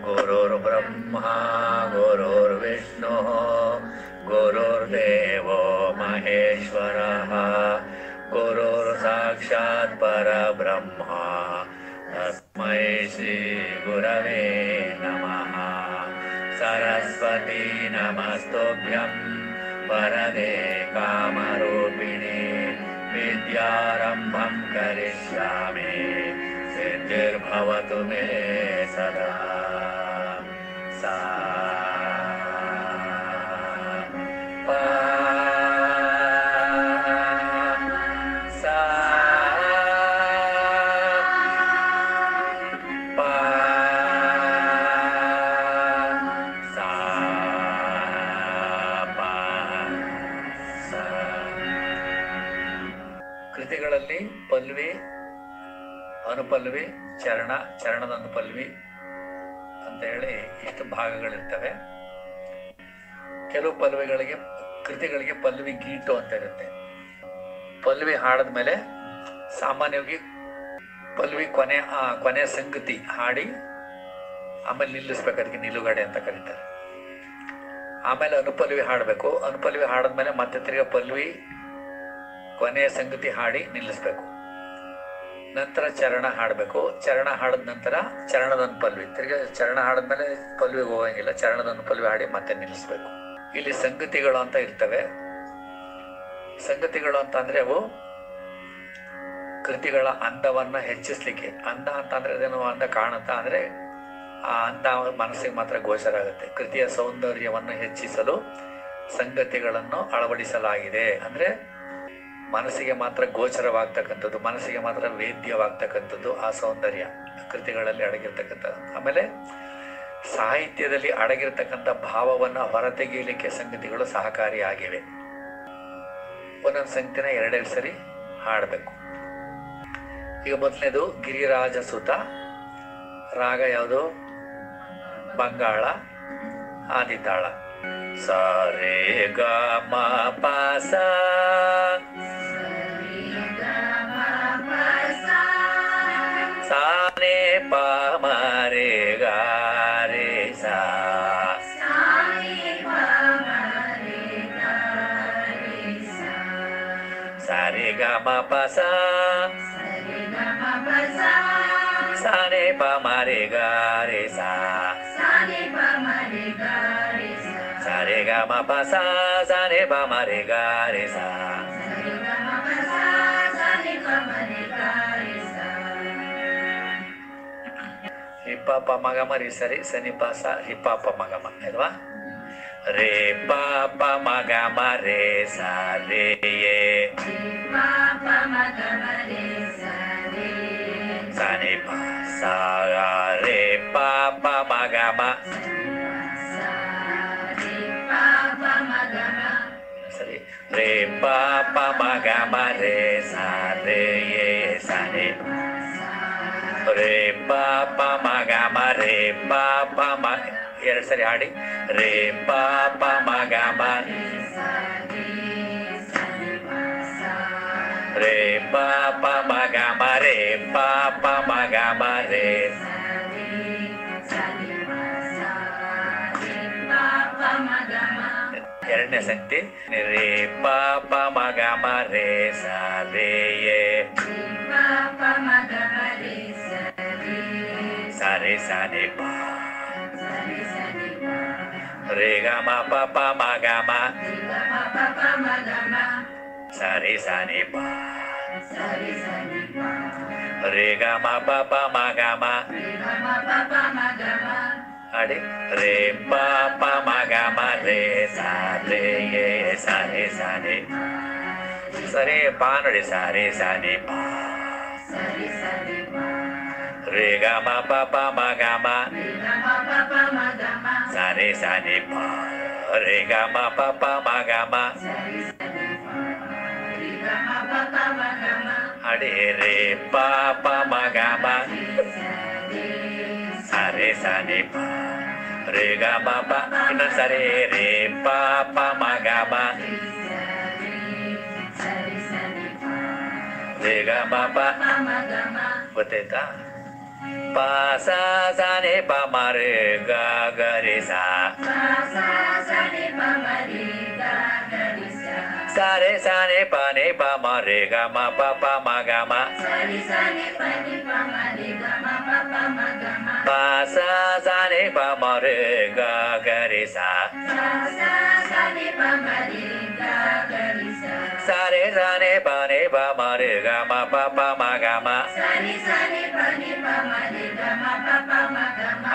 गुरुर्ब्रह्मा गुरुर्विष्णुः गुरुर्देवो महेश्वरः गुरुर्साक्षात् परब्रह्मा तस्मै श्री गुरवे नमः। सरस्वती नमस्तुभ्यं वरदे कामरूपिणे विद्यारम्भं करिष्यामि सिद्धिर्भवतु मे सदा। सा ಕೃತಿಗಳಲ್ಲಿ ಪಲ್ವಿ, ಅನುಪಲ್ವಿ, ಚರಣದ ಅನುಪಲ್ವಿ ಅಂತ ಹೇಳಿ ಇಷ್ಟು ಭಾಗಗಳಿರ್ತವೆ. ಕೆಲವು ಕೃತಿಗಳಿಗೆ ಪಲ್ವಿ ಗೀಟು ಅಂತ ಇರುತ್ತೆ. ಪಲ್ವಿ ಹಾಡದ ಮೇಲೆ ಸಾಮಾನ್ಯವಾಗಿ ಪಲ್ವಿ ಕೊನೆ ಸಂಗತಿ ಹಾಡಿ ಆಮೇಲೆ ನಿಲ್ಲಿಸ್ಬೇಕು, ಅದಕ್ಕೆ ನಿಲುಗಡೆ ಅಂತ ಕರೀತಾರೆ. ಆಮೇಲೆ ಅನುಪಲ್ವಿ ಹಾಡಬೇಕು. ಅನುಪಲ್ವಿ ಹಾಡದ್ಮೇಲೆ ಮತ್ತೆ ತಿರ್ಗಾ ಪಲ್ವಿ ಕೊನೆಯ ಸಂಗತಿ ಹಾಡಿ ನಿಲ್ಲಿಸ್ಬೇಕು. ನಂತರ ಚರಣ ಹಾಡಬೇಕು. ಚರಣ ಹಾಡಿದ ನಂತರ ಚರಣದ ಅನುಪಲ್ವಿ, ತಿರ್ಗಾ ಚರಣ ಹಾಡಿದ್ಮೇಲೆ ಪಲ್ವಿಗೆ ಹೋಗಂಗಿಲ್ಲ, ಚರಣದ ಅನುಪಲ್ವಿ ಹಾಡಿ ಮತ್ತೆ ನಿಲ್ಲಿಸ್ಬೇಕು. ಇಲ್ಲಿ ಸಂಗತಿಗಳು ಅಂತ ಇರ್ತವೆ. ಸಂಗತಿಗಳು ಅಂತ ಅಂದ್ರೆ ಅವು ಕೃತಿಗಳ ಅಂದವನ್ನ ಹೆಚ್ಚಿಸ್ಲಿಕ್ಕೆ. ಅಂದ ಅಂತಂದ್ರೆ ಅದೇನು ಅಂದ ಕಾಣುತ್ತ ಅಂದ್ರೆ ಆ ಅಂದ ಮನಸ್ಸಿಗೆ ಮಾತ್ರ ಗೋಚರ ಆಗುತ್ತೆ. ಕೃತಿಯ ಸೌಂದರ್ಯವನ್ನು ಹೆಚ್ಚಿಸಲು ಸಂಗತಿಗಳನ್ನು ಅಳವಡಿಸಲಾಗಿದೆ. ಅಂದ್ರೆ ಮನಸ್ಸಿಗೆ ಮಾತ್ರ ಗೋಚರವಾಗ್ತಕ್ಕಂಥದ್ದು, ಮನಸ್ಸಿಗೆ ಮಾತ್ರ ವೇದ್ಯವಾಗ್ತಕ್ಕಂಥದ್ದು ಆ ಸೌಂದರ್ಯ ಕೃತಿಗಳಲ್ಲಿ ಅಡಗಿರ್ತಕ್ಕಂಥದ್ದು. ಆಮೇಲೆ ಸಾಹಿತ್ಯದಲ್ಲಿ ಅಡಗಿರ್ತಕ್ಕಂಥ ಭಾವವನ್ನು ಹೊರತೆಗೆಯಲಿಕ್ಕೆ ಸಂಗತಿಗಳು ಸಹಕಾರಿಯಾಗಿವೆ. ಒಂದೊಂದು ಸಂಗತಿನ ಎರಡೆರಡು ಸರಿ ಹಾಡಬೇಕು. ಈಗ ಮೊದಲನೇದು ಗಿರಿರಾಜ ಸುತ. ರಾಗ ಯಾವುದು? ಬಂಗಾಳ, ಆದಿತಾಳ. ಸ ರೇ ಗ ಮ ಪ ಸ सा ने प म रे ग रे सा सा रे ग म प सा सा ने प म रे ग रे सा सा रे ग म प सा सा ने प म रे ग रे सा. ರಿಪ ಪ ಮಗಮ ರಿ ಸರಿ ಸನಿ ಪ ಸ ರಿಪ ಪ ಮಗಮ ಅಲ್ವಾ? ರೇ ಪ ಪ ಮಗಮ ರೇ ಸ ರೇ ಯೇ ಸನಿ ಪ ಸ ರೇ ಪ ಪ ಮಗಮ ಸರಿ ರೇ ಪ ಪ ಮಗಮ ರೇ ಸ ರೇ ಯೇ ಸನಿ ರೇ ಪ ಪ ಮ ಗ ಮ ರೇ ಪ ಪ ಮ. ಎರಡು ಸರಿ ಹಾಡಿ. ರೇ ಪ ಪ ಮ ಗ ಮ ರೇ ಪ ಪ ಮ ಗ ಮ ರೇ ಪ ಪ ಮ ಗ ಮ ರೇ. ಎರಡನೇ ಸಂಗತಿ ರೇ ಪ ಪ ಮ ಗ ಮ ರೇ ಸ ರೇ ಯೇ ಸರಿ ಸನಿ ಪ ರೇ ಗ ಮ ಪ ಪ ಮ ಗ ಮ ಸರಿ ಸನಿ ಪ ರೇ ಗ ಮ ಪ ಪ ಮ ಗ ಮ ಅಡಿ ರೇ ಪ ಪ ಮ ಗ ಮ ರೇ ಸ ರೇ ಯೇ ಸರಿ ಸನಿ ಸರಿ ಪ ನೋಡಿ ಸರಿ ಸನಿ ಪ ರೇ ಗ ಮ ಪ ಪ ಮ ಗ ಮ ಸರಿ ಸನಿ ಪ ರೇ ಗ ಮ ಪ ಪ ಮ ಗ ಮ ಅಡಿ ರೇ ಪ ಪ ಮ ಗ ಮ ಸರಿ ಸನಿ ಪ ರೇ ಗ ಮ ಪ ಇನ್ನೊಂದು ಸರಿ ರೇ ಪ ಪ ಮ ಗ ಮ ರೇ ಗ ಮ ಪ. ಗೊತ್ತಾಯ್ತಾ? pa sa sa ni pa ma re ga ga re sa sa re sa ni pa ma re ga ma pa ma ga ma pa sa sa ni pa ma re ga ga re sa sa re sa ni pa ma re ga ma pa ma ga ma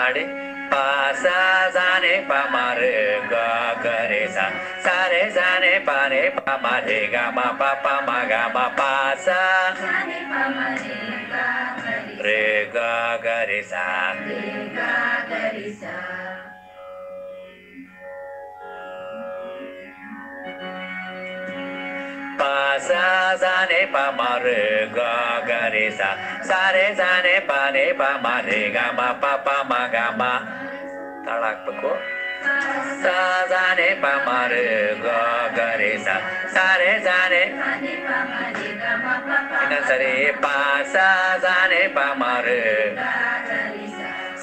ಹಾಡಿ pa sa sa ni pa ma re ga ga re sa sa re sa ni pa ma re ga ma pa ma ga ma pa sa re ga ga re sa pa sa sa ni pa ma re ga ga re sa sa re sa ni pa ma re ga ma pa ma ga ma ತಾಳ ಹಾಕ್ಬೇಕು sa sa ni pa ma re ga ga re sa sa re sa ni ಇನ್ನೊಂದ್ಸರಿ pa sa sa ni pa ma re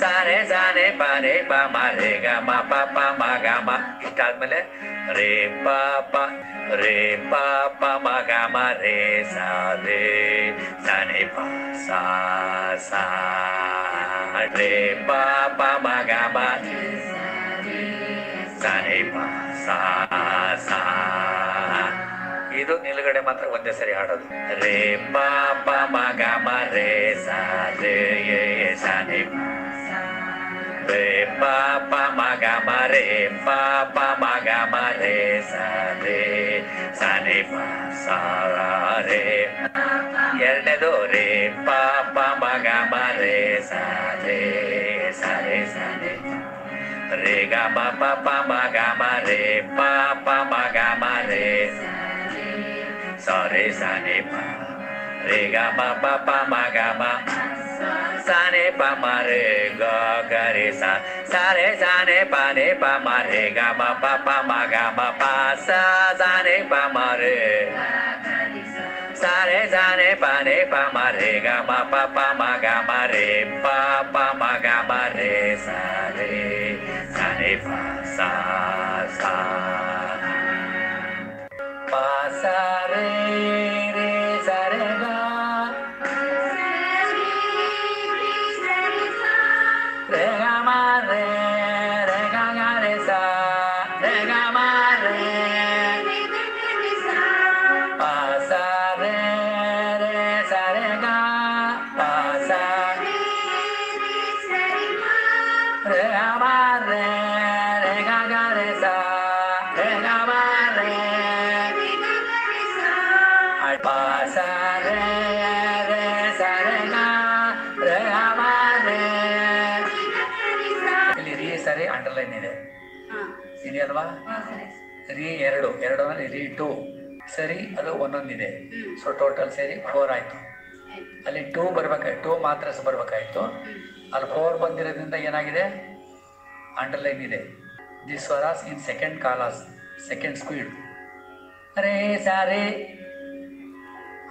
sa re sa ni pa ma re ga ma pa ma ga ma ಇಷ್ಟಾದ್ಮೇಲೆ re pa ma ga ma re sa ni pa sa re pa ma ga ma sa ni pa sa ಇದು ನಿಲುಗಡೆ ಮಾತ್ರ ಒಂದೇ ಸರಿ ಹಾಡೋದು re pa ma ga ma re sa ni re pa ma ga ma re pa ma ga ma re sa ni pa sa re ಎರಡನೇದು re pa ma ga ma re sa ni re ga ma pa ma ga ma re pa ma ga ma re sa re sa ni pa re ga ma pa ma ga ma sa ni pa ma re ga ga re sa sa re sa ni pa ma re ga ma pa ma ga ma pa sa ni pa ma re sa re sa ni pa ma re ga ma pa ma ga ma re pa ma ga ma re sa ni pa sa pa sa re sa re ga re ga ma re ga ga re sa re ga ma re pa sa re sa re ga pa sa re ga ma re ga ga re sa re ga ma re pa sa re sa re ga re ga ma re ಇಲ್ಲಿ ರೀ ಸರಿ underline ಇದೆ ಇದೆಯಲ್ವಾ ರೀ ಎರಡು ಅಂದ್ರೆ ರೀ 2 ಸರಿ ಅದು ಒಂದೊಂದಿದೆ ಸೊ ಟೋಟಲ್ ಸೇರಿ 4 ಆಯ್ತು ಅಲ್ಲಿ 2 ಬರ್ಬೇಕಾಯ್ತು 2 ಮಾತ್ರ ಬರ್ಬೇಕಾಯ್ತು ಅಲ್ಲಿ 4 ಬಂದಿರೋದ್ರಿಂದ ಏನಾಗಿದೆ ಅಂಡರ್ಲೈನ್ ಇದೆ ದಿಸ್ ಸ್ವರಾಸ್ ಇನ್ ಸೆಕೆಂಡ್ ಕಾಲಾಸ್ ಸೆಕೆಂಡ್ ಸ್ಪೀಡ್ ರೇ ಸಾರೆ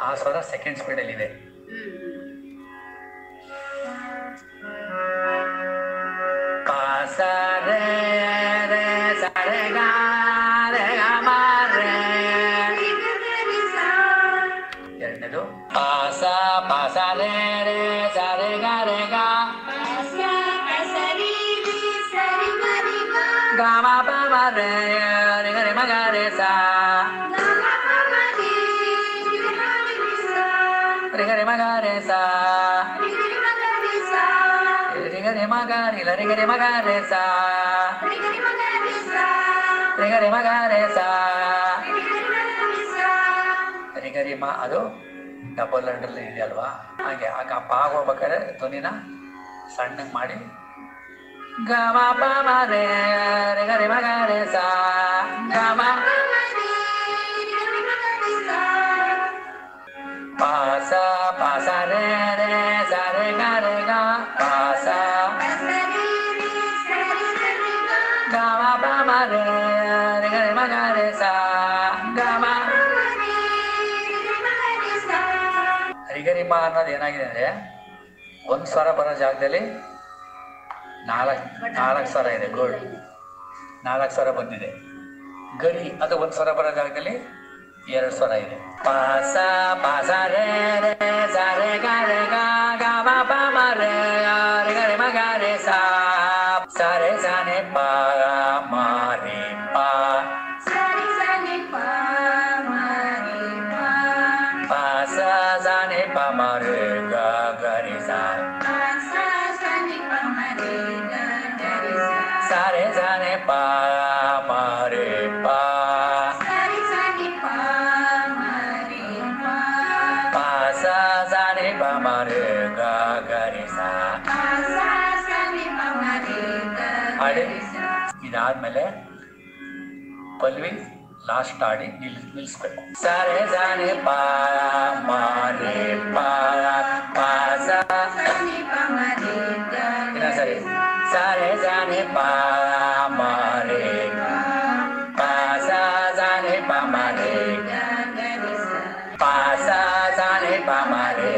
ಆ ಸ್ವರ ಸೆಕೆಂಡ್ ಸ್ಪೀಡಲ್ಲಿ ಇದೆ pa sa re sa re ga ma re ಎರಡನೇದು pa sa re sa re ga ga ma pa ma re ga ma ga re sa re ga ma ga re sa re ga ma ga re la re ga ma ga re sa re ga ma ga re sa re ga ma ಅದು double underline ಇದೆ ಅಲ್ವಾ ಹಾಗೆ ಆಗ ಪಾಗ ಹೋಗ್ಬೇಕಾದ್ರೆ ಧ್ವನಿನ ಸಣ್ಣಗೆ ಮಾಡಿ ಗ ಮ ಪ ಮ re re ga ma ga re sa ga ma pa sa re sa re ga pa sa ga ma pa ma re ga ma ga re sa ga ma ರಿಗರಿಮ ಅನ್ನೋದು ಏನಾಗಿದೆ ಅಂದರೆ ಒಂದು ಸ್ವರ ಬರೋ ಜಾಗದಲ್ಲಿ ನಾಲ್ಕು ಸ್ವರ ಇದೆ. ಗೋಲ್ಡ್ 4 ಸ್ವರ ಬಂದಿದೆ. ಗರಿ ಅದು ಒಂದು ಸ್ವರ ಬರೋ ಜಾಗದಲ್ಲಿ 2 ಸ್ವರ ಇದೆ. ಪಾಸ ಪಾಸ ರೇ ರೇ ಸ ರೇ ಗ ರೇ ಗ ಗ ಮ ಪ ಮ ರೇ ಗ ರೇ ಮ ಗ ರೇ ಸಾ ಸ ರೇ ಸ ನೆ ಪ ಮ ರೇ ಪ ಸ ರೇ ಸ ನೆ ಪ ಮ ರೇ ಪ ಪ ಸ ಸ ನೆ ಪ ಮ ರೇ ಗ ಗ ರೇ ಸಾ ಪ ಸ ಸ ನೆ ಪ ಮ ರೇ ಗ ಗ ರೇ ಸಾ ಸ ರೇ ಸ ನೆ ಪ ಮ ರೇ ಪ ಸ ರೇ ಸ ನೆ ಪ ಮ ರೇ ಪ ಪ ಸ ಸ ನೆ ಪ ಮ ರೇ ಗ ಗ ರೇ ಸಾ ಪ ಸ ಸ ನೆ ಪ ಮ ರೇ ಗ ಗ ರೇ ಸಾ. ಇದಾದ್ಮೇಲೆ ಪಲ್ವಿ ಲಾಸ್ಟ್ ಆಡಿ ನಿಲ್ಲಿಸ್ಬೇಕು. ಸರೆ ಸನೆ ಪ ಮ ರೇ ಪ ಪ ಸ ಇನ್ನೊಂದ್ಸರಿ ಸರೆ ಸನೆ ಪ ಮ ರೇ ಪ ಸ ಸನೆ ಪ ಮ ರೇ ಪ ಸ ಸನೆ ಪ ಮ ರೇ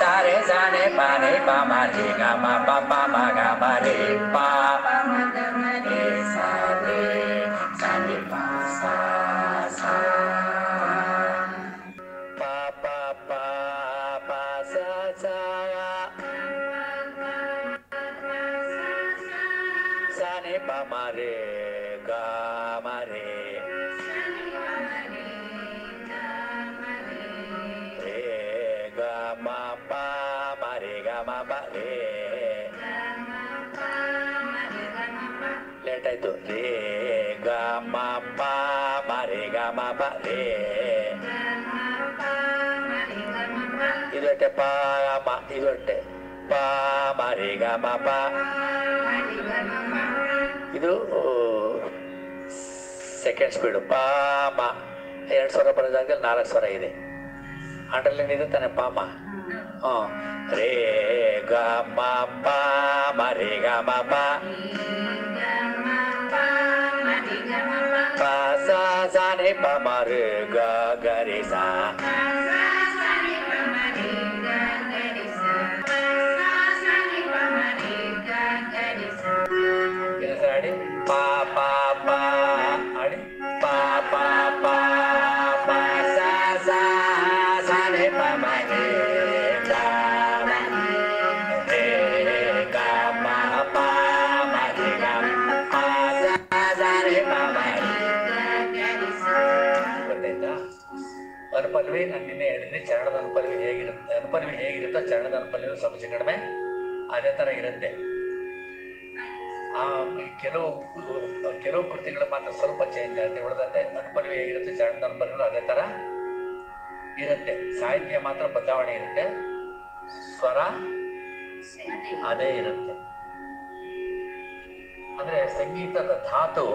ಸರೆ ಸನೆ ಪ ನೆ ಪ ಮ ರೇ ಗ ಮ ಪ ಪ ಮ ಗ ಮ ರೇ ಪ ರೇ ಸ ರೇ ಸನೆ ಪ ಸ ಸ ಪ ಪ ಪ ಪ ಸ ಸ ಸನೆ ಪ ಮ ರೇ ಗ ಮ ರೇ ರೇ ಗ ಮ ಪ ಮ ರೇ ಗ ಮ ಪ ರೇ ಲೇಟ್ ಆಯ್ತು. ರೇ ಗ ಮ ಪ ಮ ರೇ ಗ ಮ ಪ ರೇ ಇದು ಅಟ್ಟೆ ಪ ಮ ಇದು ಅಟ್ಟೆ ಪ ಮ ರೇ ಗ ಮ ಪ ಇದು ಸೆಕೆಂಡ್ ಸ್ಪೀಡು ಪ ಮ 2 ಸ್ವರ ಬರೋ ಜಾಗದಲ್ಲಿ 4 ಸ್ವರ ಇದೆ. ಅಂಡರ್ಲೈನ್ ಇದೆ ತಾನೆ ಪ ಮ. ರೇ ಗ ಮ ಪ ಮ ರೇ ಗ ಮ ಪ ಪ ಸ ಸ ನೆ ಪ ಮ ರೇ ಗ ಗ ರೇ ಸಾ ಆಡಿ ಪ ಪ ಪ ಆಡಿ ಪ ಪ ಪ ಪ ಸ ಸ ಸ ನೆ ಪ ಮ ರೇ ಗ ಮ ರೇ ಗ ಮ ಪ ಮ ರೇ ಗ ಪ ಸ ಸ ನೆ ಪ ಮ ರೇ. ಗೊತ್ತಾಯ್ತಾ? ಅನುಪಲ್ವಿ ನಾನು ನಿನ್ನೆ ಹೇಳಿದ್ದೆ ಚರಣದ ಅನುಪಲ್ವಿ ಹೇಗಿರುತ್ತೋ ಚರಣದ ಅನುಪಲ್ವಿ ಸ್ವಲ್ಪ ಕಡಿಮೆ ಅದೇ ಥರ ಇರುತ್ತೆ. ಕೆಲವು ಕೃತಿಗಳು ಮಾತ್ರ ಸ್ವಲ್ಪ ಚೇಂಜ್ ಆಗುತ್ತೆ. ಉಳಿದಂತೆ ಅನುಪಲ್ವಿ ಹೇಗಿರುತ್ತೆ ಚರಣದ ಅನುಪಲ್ವಿ ಅದೇ ಥರ ಇರುತ್ತೆ. ಸಾಹಿತ್ಯ ಮಾತ್ರ ಬದಲಾವಣೆ ಇರುತ್ತೆ, ಸ್ವರ ಅದೇ ಇರುತ್ತೆ. ಅಂದ್ರೆ ಸಂಗೀತದ ಧಾತು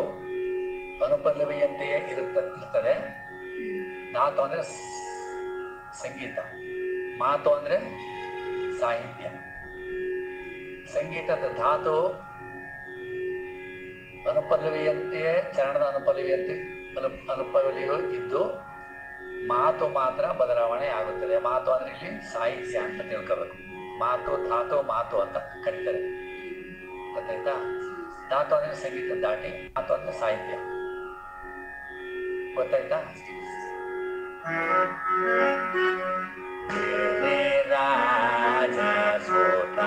ಅನುಪಲ್ಲವಿಯಂತೆಯೇ ಇರ್ತದೆ. ಧಾತು ಅಂದ್ರೆ ಸಂಗೀತ, ಮಾತು ಅಂದ್ರೆ ಸಾಹಿತ್ಯ. ಸಂಗೀತದ ಧಾತು ಅನುಪಲ್ಲವಿಯಂತೆಯೇ ಚರಣದ ಅನುಪಲ್ಲವಿಯು ಇದ್ದು ಮಾತು ಮಾತ್ರ ಬದಲಾವಣೆ ಆಗುತ್ತದೆ. ಮಾತು ಅಂದ್ರೆ ಇಲ್ಲಿ ಸಾಹಿತ್ಯ ಅಂತ ತಿಳ್ಕೋಬೇಕು. ಮಾತು ಅಂತ ಕರೀತಾರೆ. ಗೊತ್ತಾಯ್ತಾ? ಧಾತು ಅಂದ್ರೆ ಸಂಗೀತ ದಾಟಿ, ಮಾತು ಅಂದ್ರೆ ಸಾಹಿತ್ಯ. ಗೊತ್ತಾಯ್ತಾ? ರಾಜ ಸೋತ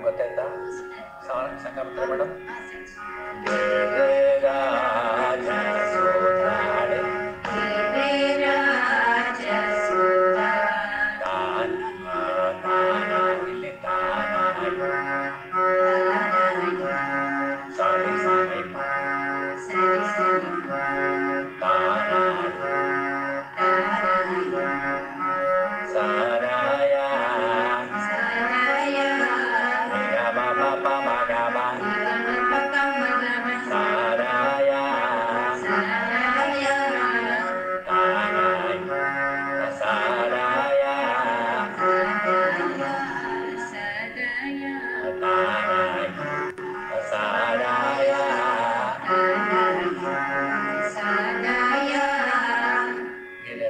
ಗೊತ್ತಾಯ್ತಾ? ಸಂಗಮಿತ್ರ ಮೇಡಮ್ ಇಲ್ಲಿ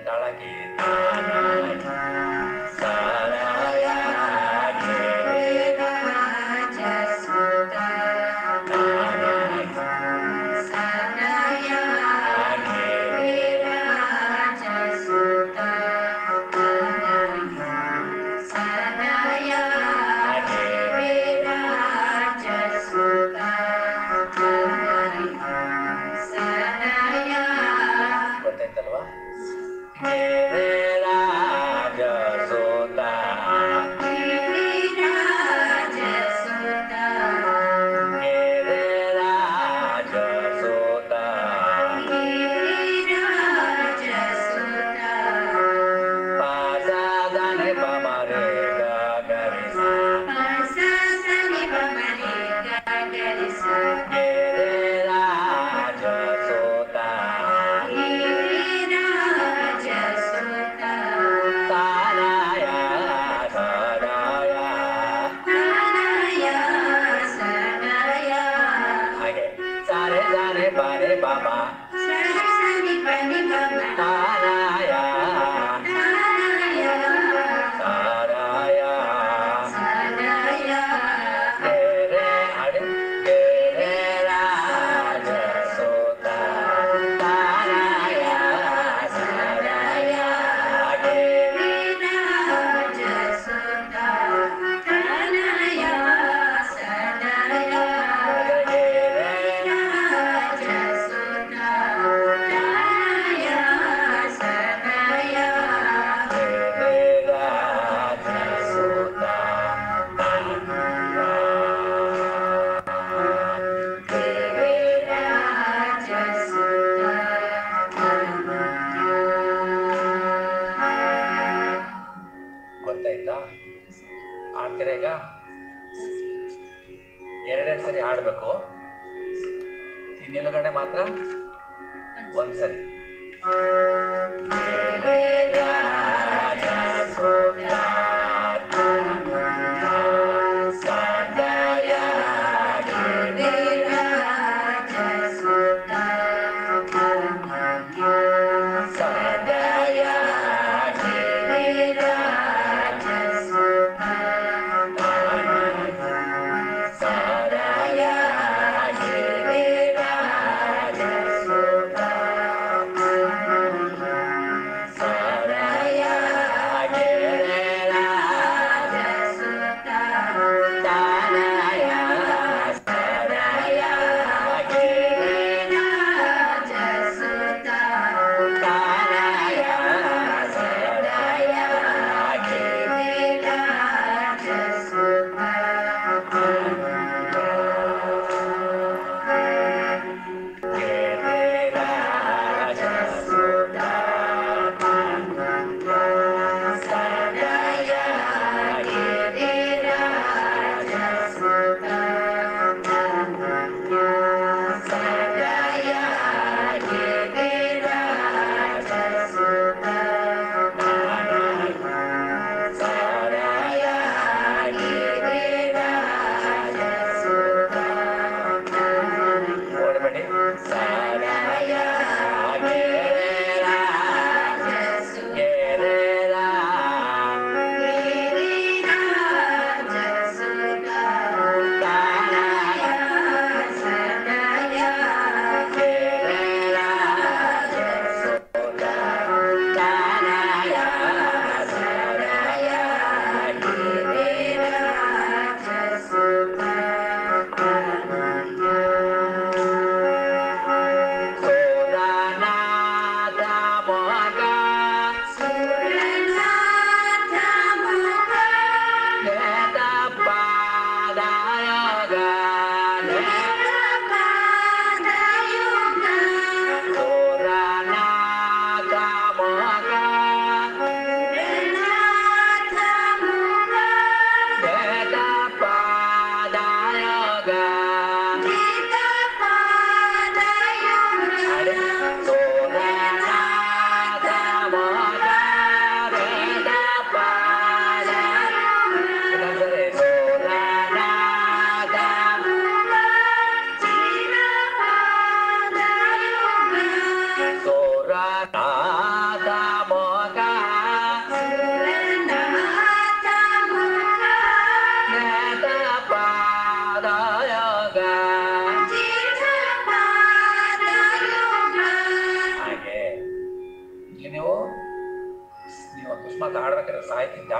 ಗೊತ್ತಾಯ್ತಾ? ಆಡ್ತೀರ ಈಗ? ಎರಡೆರಡು ಸರಿ ಹಾಡ್ಬೇಕು. ಈ ನಿಲುಗಡೆ ಮಾತ್ರ ಒಂದ್ಸರಿ.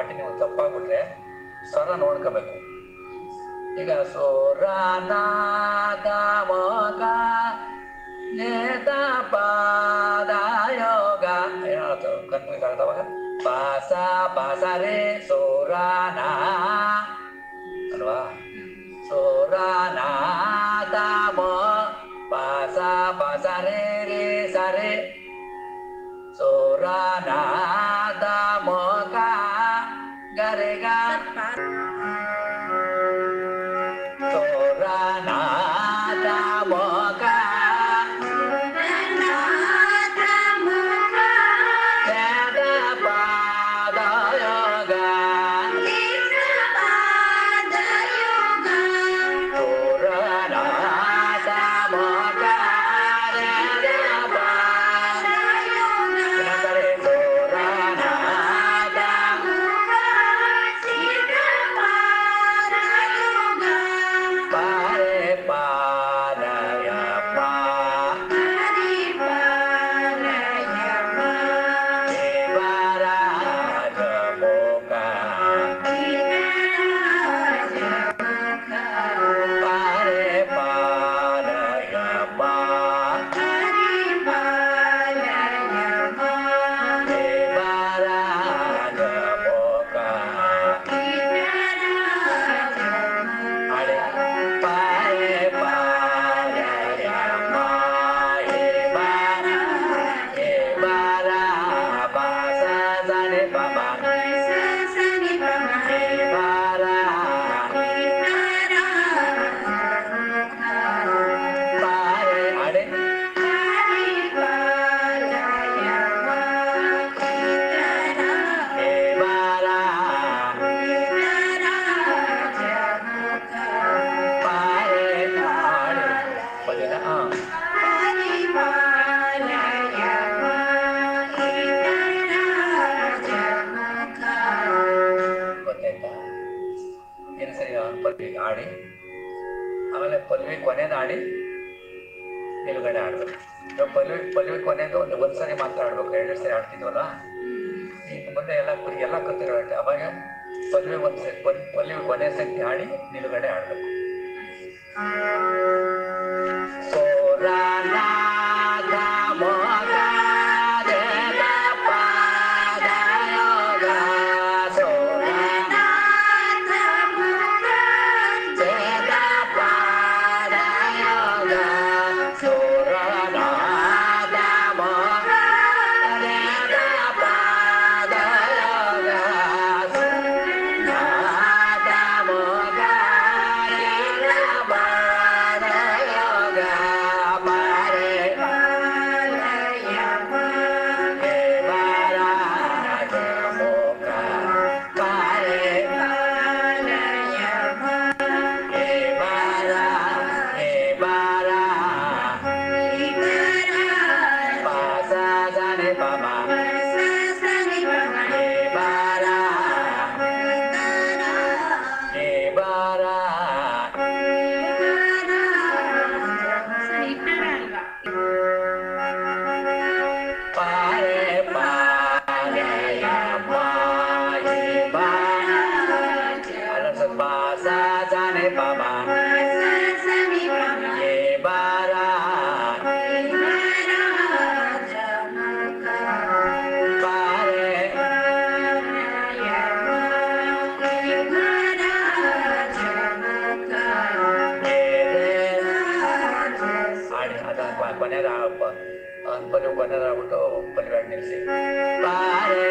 ಪಾಠ ನೀವು ತಪ್ಪಾಗ್ಬಿಟ್ರೆ ಸ್ವರ ನೋಡ್ಕೋಬೇಕು. ಈಗ ಸೋರಾನಾದ ಮಗ ನೇತ ಪಾದಯೋಗ ಏನಾಯ್ತು ಕನ್ಫ್ಯೂಸ್ ಆಗ್ತವಾಗ ಪಾಸ ಪಾಸ ರೇ ಸೋರಾನ ಅಲ್ವಾ? ಸೋರಾನಾದ ಮ ಪಾಸ ಪಾಸ ರೇ ರೇ ಸರೆ ಸೋರಾನಾದ ಮಗ ಗರೆಗ ಸೋರಾನಾದ ಮಗ ಆಡಿ ಆಮೇಲೆ ಪಲ್ವಿ ಕೊನೆದು ಆಡಿ ನಿಲುಗಡೆ ಆಡ್ಬೇಕು. ಪಲ್ವಿ ಕೊನೆದು ಒಂದ್ಸರಿ ಮಾತ್ರ ಆಡ್ಬೇಕು, 2 ಸರಿ ಆಡ್ತಿದ್ವಲ್ಲ. ಇನ್ನು ಮುಂದೆ ಎಲ್ಲ ಕೃತಿಗಳಾಡ್ತೀವಿ. ಅವಾಗ ಪಲ್ವಿ ಕೊನೆ ಸಂಖ್ಯೆ ಆಡಿ ನಿಲುಗಡೆ ಆಡ್ಬೇಕು. ಕೊನೆದಾಗ್ಬಿಟ್ಟು ಪಲ್ವಿ ನಿಲ್ಲಿಸಿ Mare,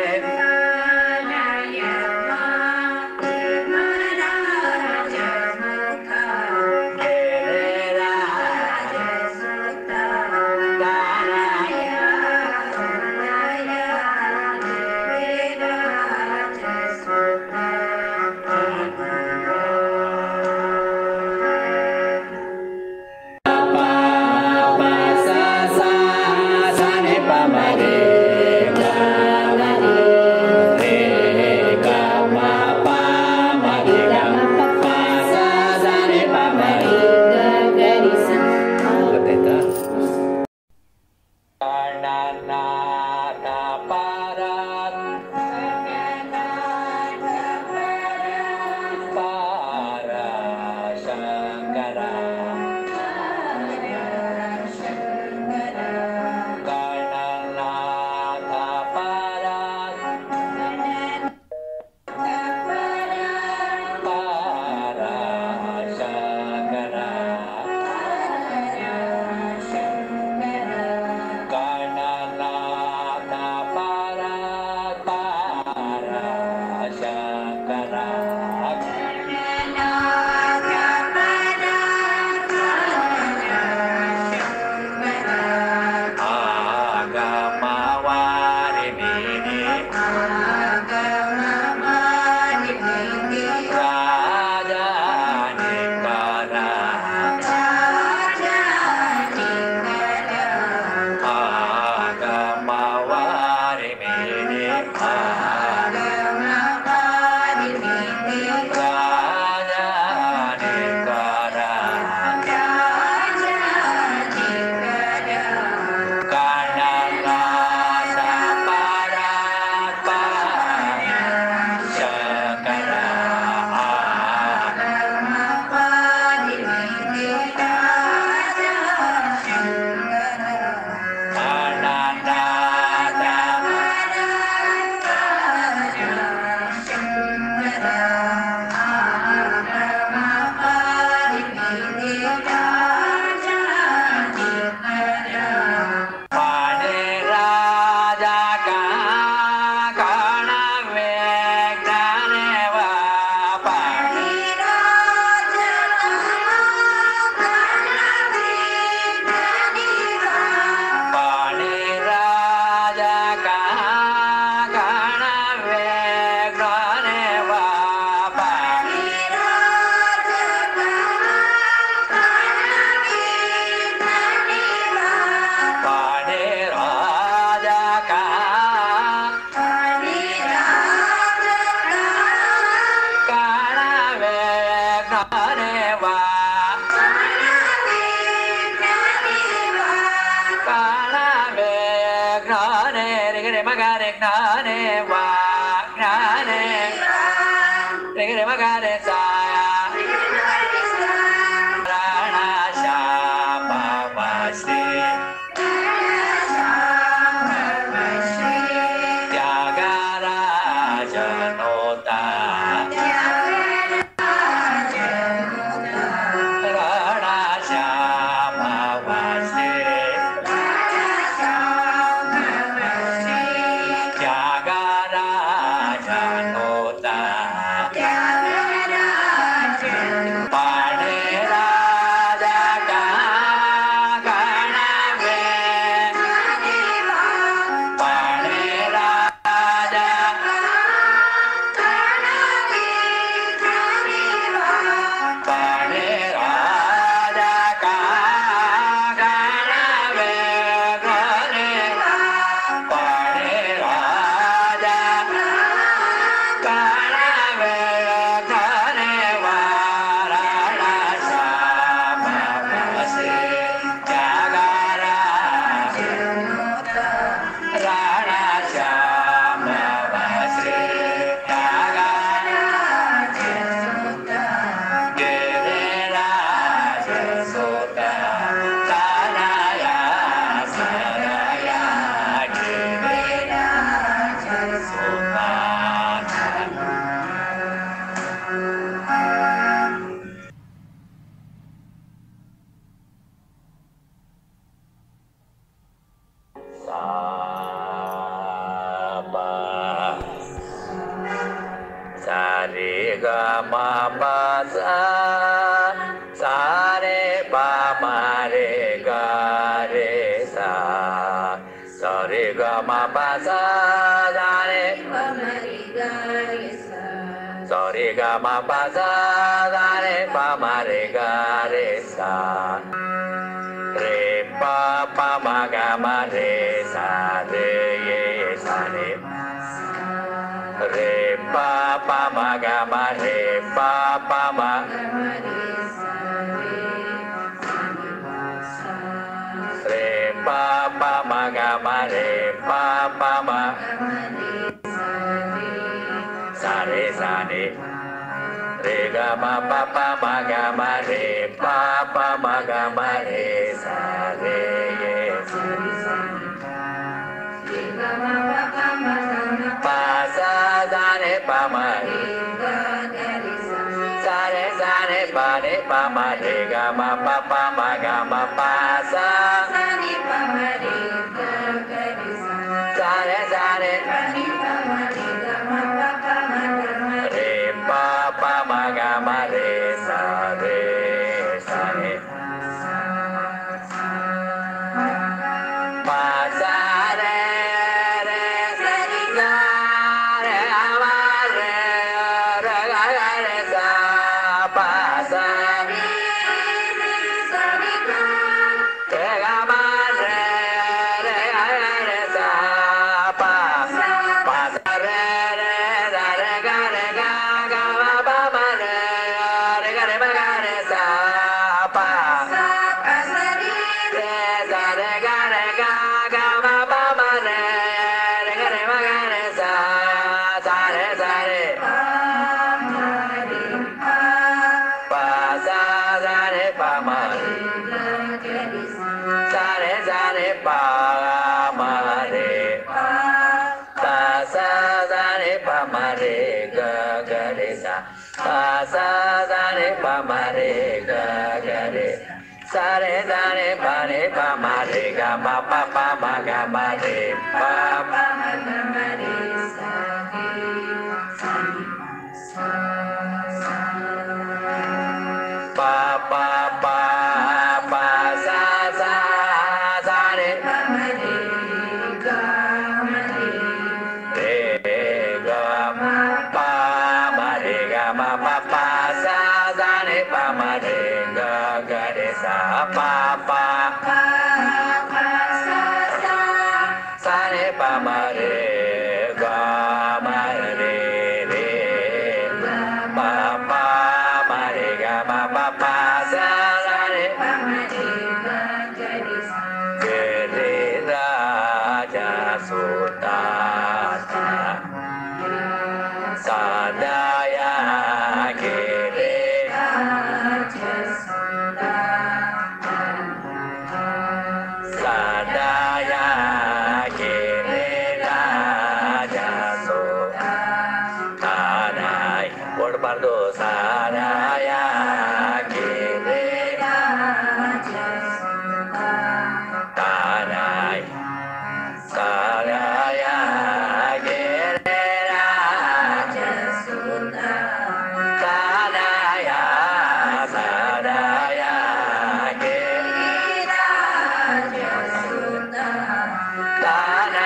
Sardo Saraya Giriraja Tarai Saraya Giriraja Saraya Saraya Giriraja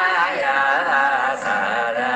Saraya Saraya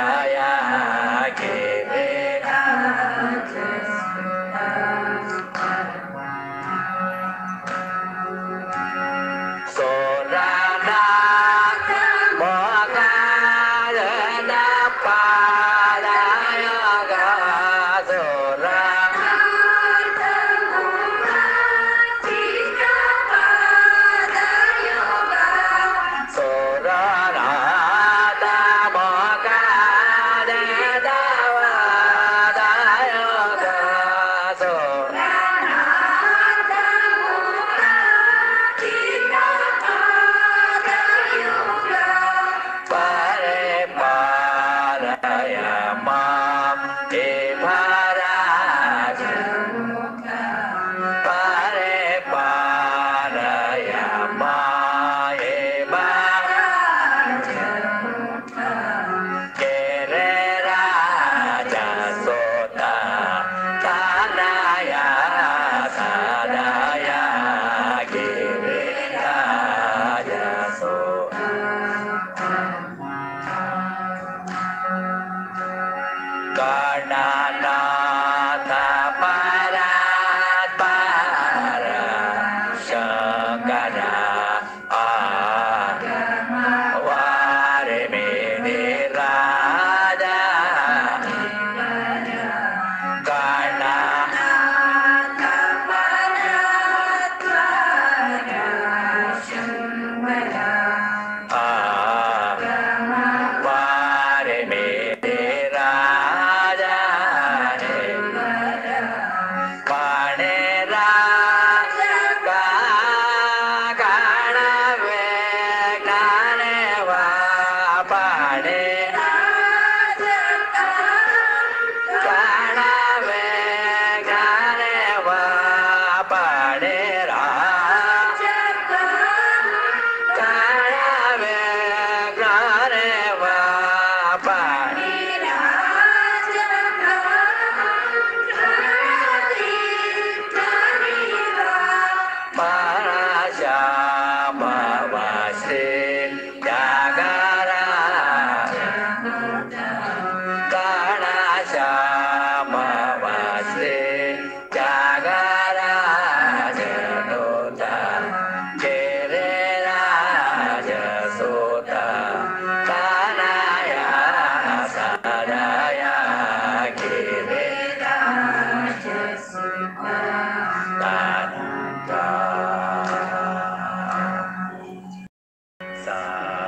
Sa